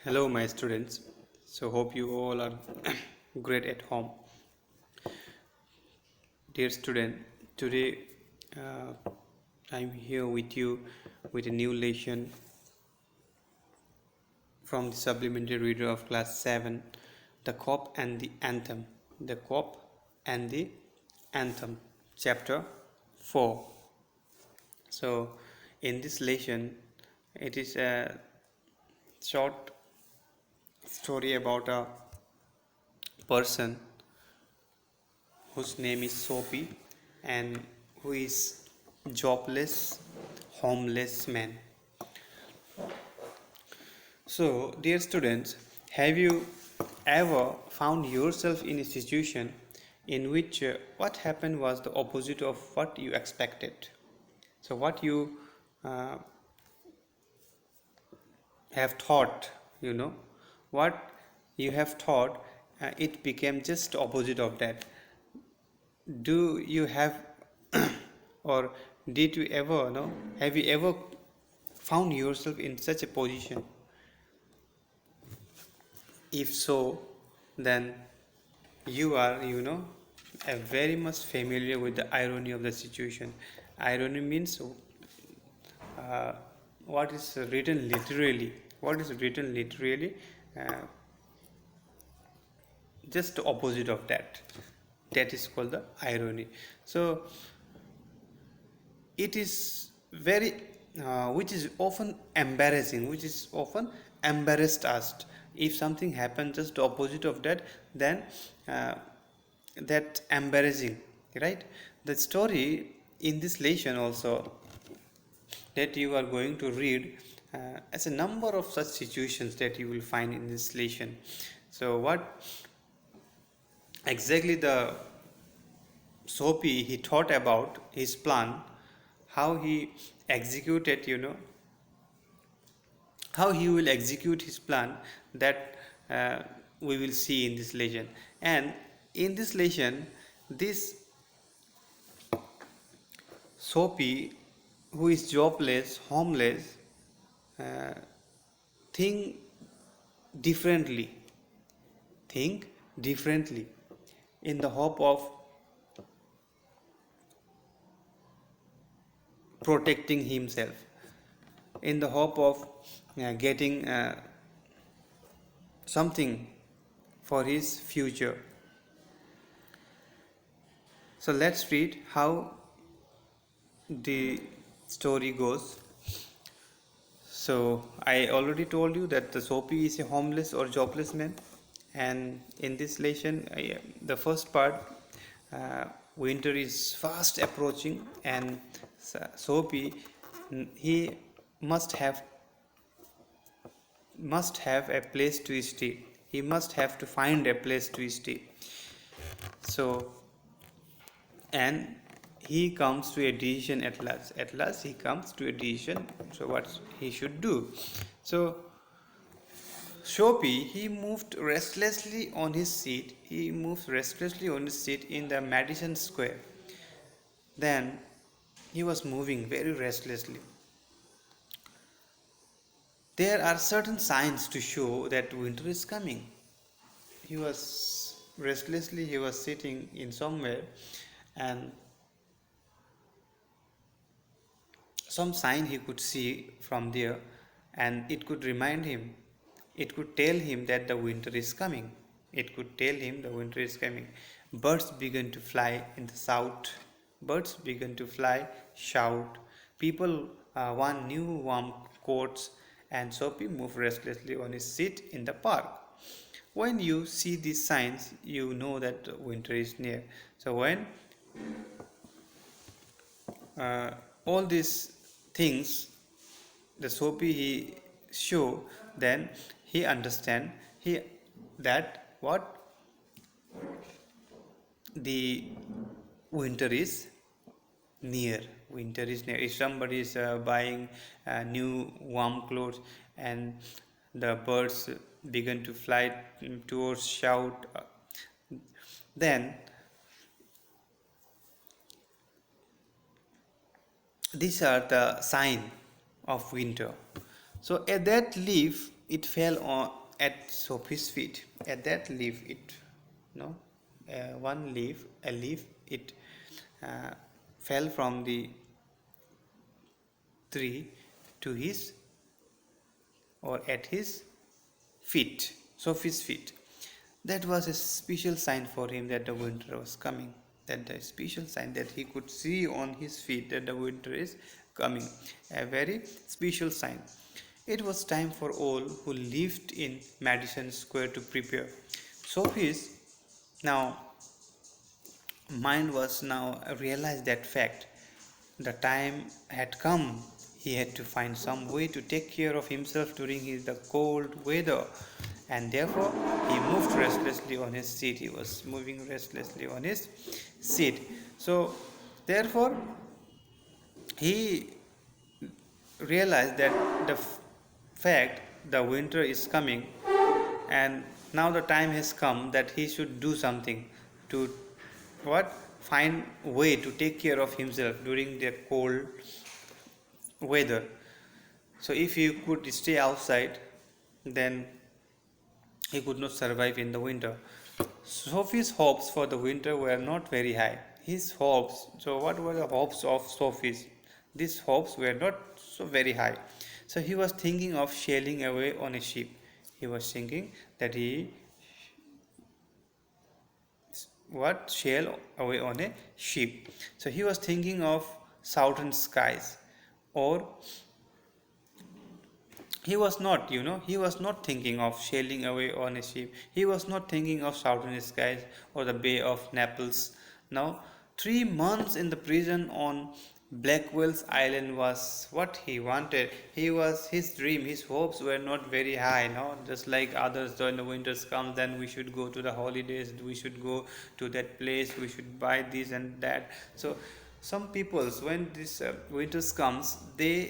Hello, my students. So, hope you all are great at home. Dear student, today I'm here with you with a new lesson from the Supplementary Reader of Class 7, The Cop and the Anthem. The Cop and the Anthem, Chapter 4. So, in this lesson, it is a short story about a person whose name is Soapy and who is jobless, homeless man. So, dear students, have you ever found yourself in a situation in which what happened was the opposite of what you expected? So, what you uh, have thought, what you have thought, it became just opposite of that. Do you have or did you ever have you ever found yourself in such a position? If so, then you are very much familiar with the irony of the situation. Irony means what is written literally. What is written literally, uh, just the opposite of that. That is called the irony. So it is very which is often embarrassing, which is often embarrassed us. If something happens just the opposite of that, then that embarrassing, right? The story in this lesson also that you are going to read as a number of such situations that you will find in this lesson. So what exactly the Soapy he thought about his plan, how he executed, how he will execute his plan, that we will see in this lesson. And in this lesson, this Soapy, who is jobless, homeless, uh, think differently, think differently, in the hope of protecting himself, in the hope of getting something for his future. So let's read how the story goes. So I already told you that the Soapy is a homeless or jobless man, and in this lesson, the first part, winter is fast approaching, and Soapy he must have a place to stay. He must have to find a place to stay. So, and he comes to a decision at last. At last, he comes to a decision. So, what he should do? So, Soapy he moved restlessly on his seat. He moved restlessly on his seat in the Madison Square. Then he was moving very restlessly. There are certain signs to show that winter is coming. He was restlessly, he was sitting in somewhere, and some sign he could see from there, and it could remind him, it could tell him that the winter is coming. It could tell him the winter is coming. Birds began to fly in the south. Birds began to fly, shout. People want new warm coats, and Soapy moved restlessly on his seat in the park. When you see these signs, you know that winter is near. So when uh, all these things the Soapy he show, then he understand he that what the winter is near. Winter is near. If somebody is buying new warm clothes, and the birds begin to fly towards shout, then these are the sign of winter. So that leaf it fell on at Sophie's feet. At that leaf, it no one leaf, a leaf, it uh, fell from the tree to his or at his feet, Sophie's feet. That was a special sign for him that the winter was coming. That the special sign that he could see on his feet that the winter is coming. A very special sign. It was time for all who lived in Madison Square to prepare. Sophie's now mind was now realized that fact. The time had come. He had to find some way to take care of himself during the cold weather, and therefore he moved restlessly on his seat. He was moving restlessly on his seat. So, therefore, he realized that the fact the winter is coming, and now the time has come that he should do something to what find way to take care of himself during the cold weather. So if he could stay outside, then he could not survive in the winter. Sophie's hopes for the winter were not very high. His hopes, so what were the hopes of Sophie's? These hopes were not so very high. So he was thinking of sailing away on a ship. He was thinking that he sail away on a ship. So he was thinking of southern skies, or he was not thinking of sailing away on a ship. He was not thinking of southern skies or the Bay of Naples. Now 3 months in the prison on Blackwell's Island was what he wanted. His dream, his hopes were not very high, just like others. When the winters come, then we should go to the holidays, we should go to that place, we should buy this and that. So some peoples, when this winters comes, their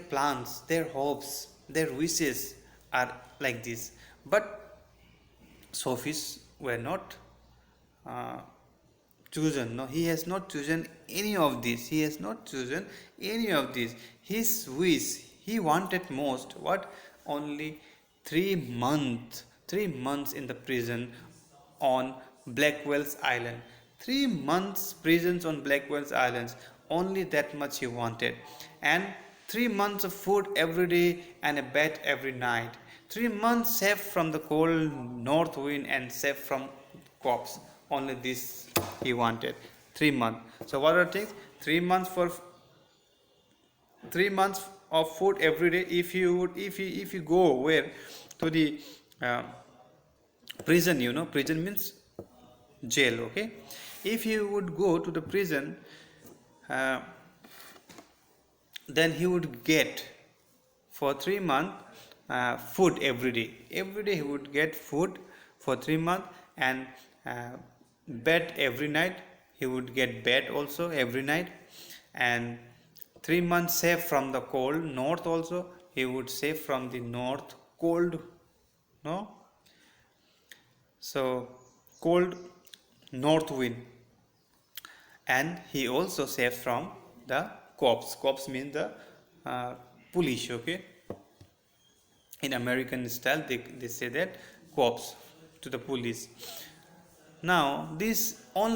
plans, their hopes, their wishes are like this. But Sophies were not chosen. No, he has not chosen any of this. He has not chosen any of this. His wish, he wanted most what? Only 3 months. 3 months in the prison on Blackwell's Island. 3 months prisons on Blackwell's Islands. Only that much he wanted. And 3 months of food every day and a bed every night. 3 months safe from the cold north wind and safe from cops. Only this he wanted. 3 months. So what are things? 3 months for 3 months of food every day. If you go where to the prison, prison means jail. Okay, if you would go to the prison, then he would get for 3 months food every day. Every day he would get food for 3 months, and bed every night. He would get bed also every night, and 3 months safe from the cold north also. He would save from the north cold, no, so cold north wind, and he also saved from the cops. Cops mean the police. Okay, in American style they say that cops to the police. Now these are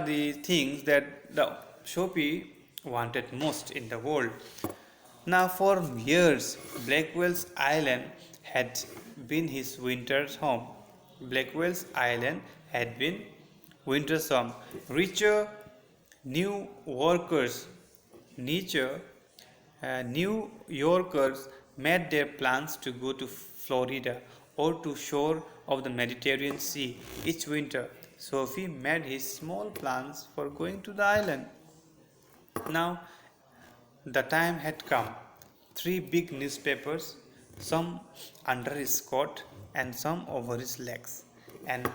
the things that the Sophie wanted most in the world. Now for years Blackwell's Island had been his winter's home. Blackwell's Island had been winter's home. Richer New workers, New Yorkers made their plans to go to Florida or to shore of the Mediterranean Sea each winter. Sophie made his small plans for going to the island. Now the time had come. 3 big newspapers, some under his coat and some over his legs, and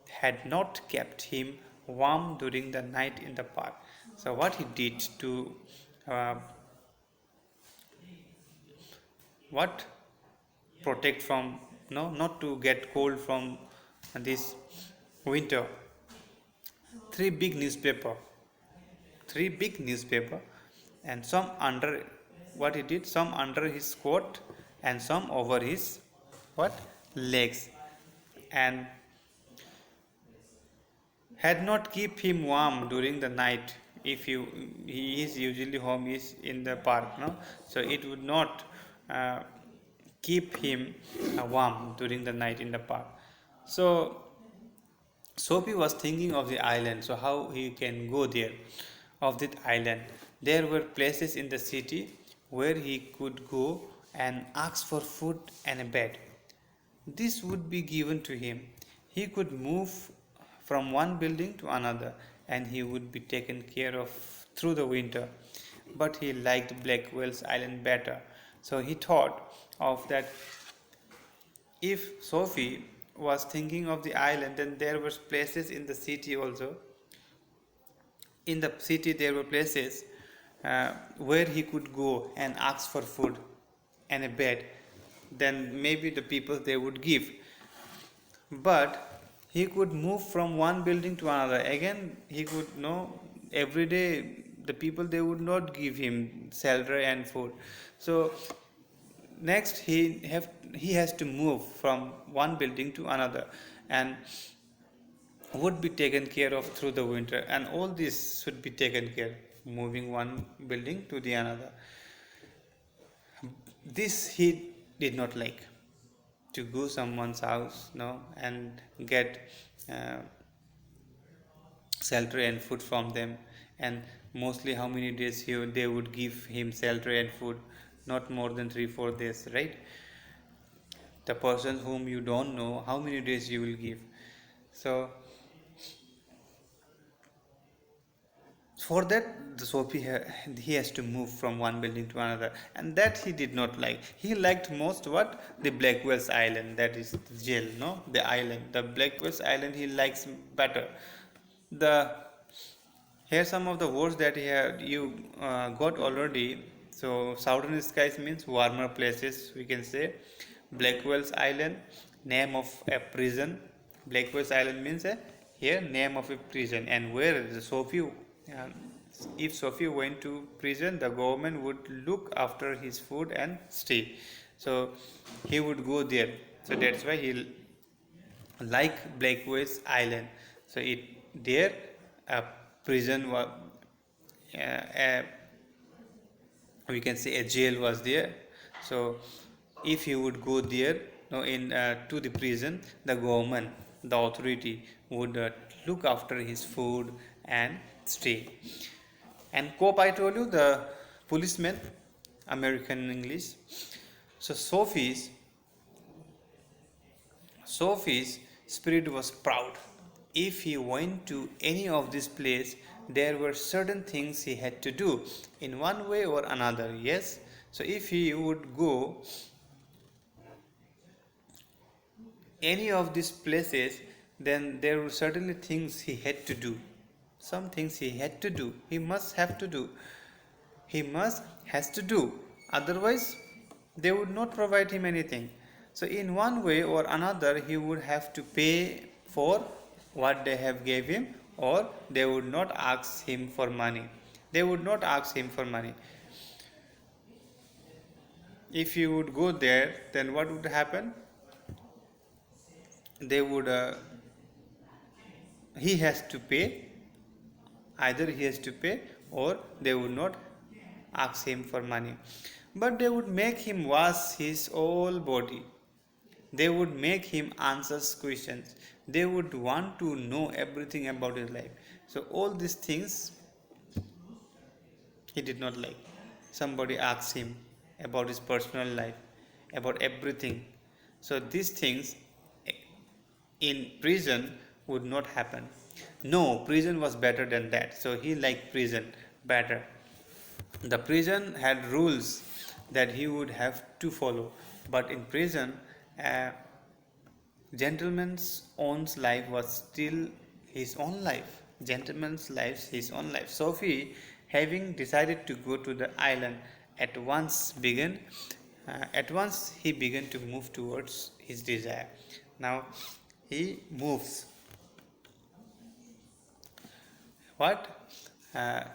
had not kept him warm during the night in the park. So what he did to protect from not to get cold from this winter, three big newspaper and some under what he did, some under his coat and some over his what legs, and had not keep him warm during the night. If he is usually home is in the park, no, so it would not uh, keep him warm during the night in the park. So Sophie was thinking of the island, so how he can go there of that island. There were places in the city where he could go and ask for food and a bed. This would be given to him. He could move from one building to another, and he would be taken care of through the winter. But he liked Blackwell's Island better. So he thought of that if Sophie was thinking of the island, then there were places in the city also. In the city, there were places where he could go and ask for food and a bed. Then maybe the people they would give. But he could move from one building to another. Again, he could know every day the people they would not give him shelter and food. So next he has to move from one building to another and would be taken care of through the winter, and all this should be taken care, moving one building to the another. This he did not like, to go someone's house, no, and get uh, shelter and food from them. And mostly how many days they would give him shelter and food? Not more than 3-4 days, right? The person whom you don't know, how many days you will give? So for that, the Sophie he has to move from one building to another, and that he did not like. He liked most what? The Blackwell's Island, that is the jail, no, the island, the Blackwell's Island he likes better. The here some of the words that you got already. So southern skies means warmer places, we can say. Blackwell's Island, name of a prison. Blackwell's Island means here name of a prison, and where the Sophie if Sophie went to prison, the government would look after his food and stay. So he would go there. So that's why he like Blackwell's Island. So it there a prison was, we can say a jail was there. So if he would go there, no, in to the prison, the government, the authority would look after his food and stay. And cop, I told you, the policeman, American English. So Sophie's spirit was proud. If he went to any of this place, there were certain things he had to do in one way or another. Yes. So if he would go any of these places, then there were certainly things he had to do. Some things he had to do. He must have to do. He has to do. Otherwise, they would not provide him anything. So in one way or another, he would have to pay for what they have gave him, or they would not ask him for money. They would not ask him for money. If you would go there, then what would happen? They would he has to pay. Either he has to pay, or they would not ask him for money. But they would make him wash his whole body. They would make him answer questions. They would want to know everything about his life. So all these things he did not like. Somebody asked him about his personal life, about everything. So these things in prison would not happen. No, prison was better than that. So he liked prison better. The prison had rules that he would have to follow, but in prison, gentleman's own life was still his own life. Gentleman's life, his own life. Sophie, having decided to go to the island, at once he began to move towards his desire. Now he moves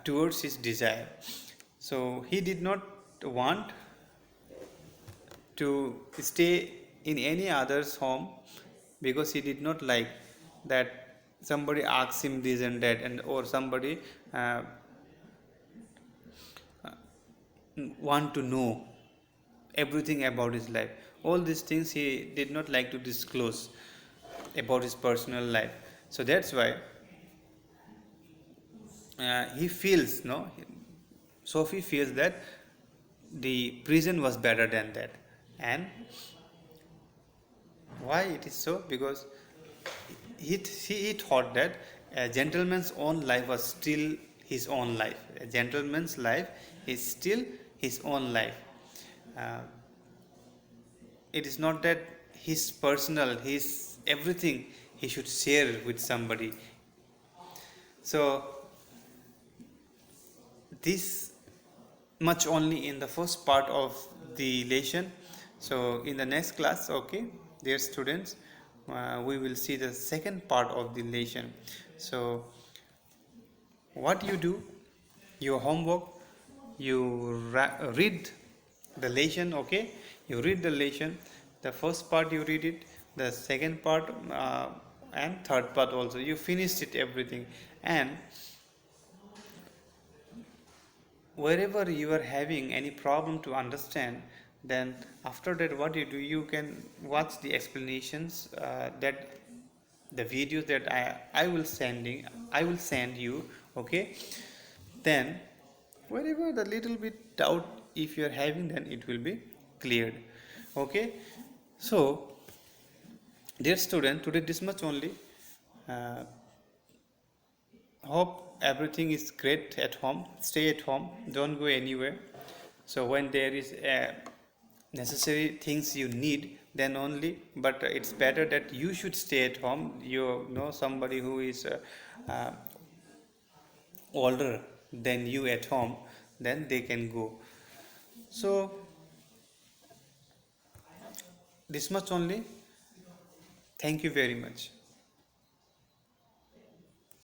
towards his desire. So he did not want to stay in any other's home because he did not like that somebody asks him this and that, and or somebody uh, want to know everything about his life. All these things he did not like to disclose about his personal life. So that's why he feels, no, Sophie feels that the prison was better than that. And why it is so? Because he thought that a gentleman's own life was still his own life. A gentleman's life is still his own life. Uh, it is not that his personal, his everything he should share with somebody. So this much only in the first part of the lesson. So in the next class, okay, dear students, we will see the second part of the lesson. So what you do, your homework, you read the lesson, okay, you read the lesson. The first part you read it, the second part and third part also you finished it everything. And wherever you are having any problem to understand, then after that what you do, you can watch the explanations that the videos that I will send you, okay. Then wherever the little bit doubt if you are having, then it will be cleared, okay. So dear student, today this much only. uh, Hope everything is great at home. Stay at home, don't go anywhere. So when there is necessary things you need, then only, but it's better that you should stay at home. You know somebody who is uh, older than you at home, then they can go. So this much only. Thank you very much.